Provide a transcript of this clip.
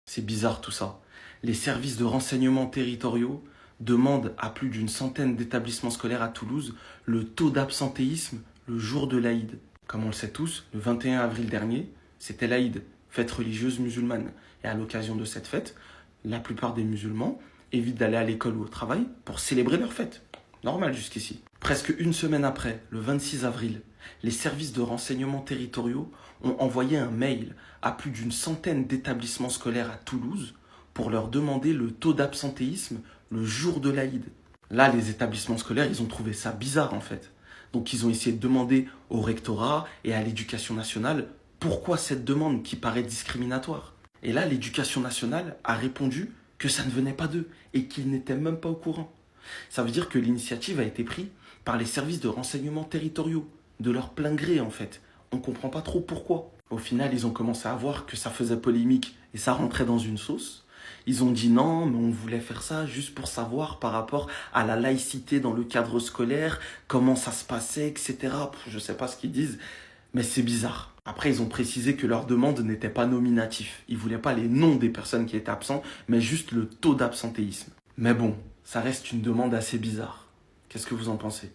C'est bizarre tout ça. Les services de renseignement territoriaux demandent à plus d'une centaine d'établissements scolaires à Toulouse le taux d'absentéisme le jour de l'Aïd. Comme on le sait tous, le 21 avril dernier, c'était l'Aïd, fête religieuse musulmane. Et à l'occasion de cette fête, la plupart des musulmans évitent d'aller à l'école ou au travail pour célébrer leur fête. Normal jusqu'ici. Presque une semaine après, le 26 avril, les services de renseignement territoriaux ont envoyé un mail à plus d'une centaine d'établissements scolaires à Toulouse pour leur demander le taux d'absentéisme le jour de l'Aïd. Là, les établissements scolaires, ils ont trouvé ça bizarre en fait. Donc ils ont essayé de demander au rectorat et à l'éducation nationale pourquoi cette demande qui paraît discriminatoire. Et là, l'éducation nationale a répondu que ça ne venait pas d'eux et qu'ils n'étaient même pas au courant. Ça veut dire que l'initiative a été prise par les services de renseignement territoriaux, de leur plein gré en fait. On ne comprend pas trop pourquoi. Au final, ils ont commencé à voir que ça faisait polémique et ça rentrait dans une sauce. Ils ont dit non, mais on voulait faire ça juste pour savoir par rapport à la laïcité dans le cadre scolaire, comment ça se passait, etc. Je ne sais pas ce qu'ils disent, mais c'est bizarre. Après, ils ont précisé que leur demande n'était pas nominatif. Ils ne voulaient pas les noms des personnes qui étaient absentes, mais juste le taux d'absentéisme. Mais bon, ça reste une demande assez bizarre. Qu'est-ce que vous en pensez ?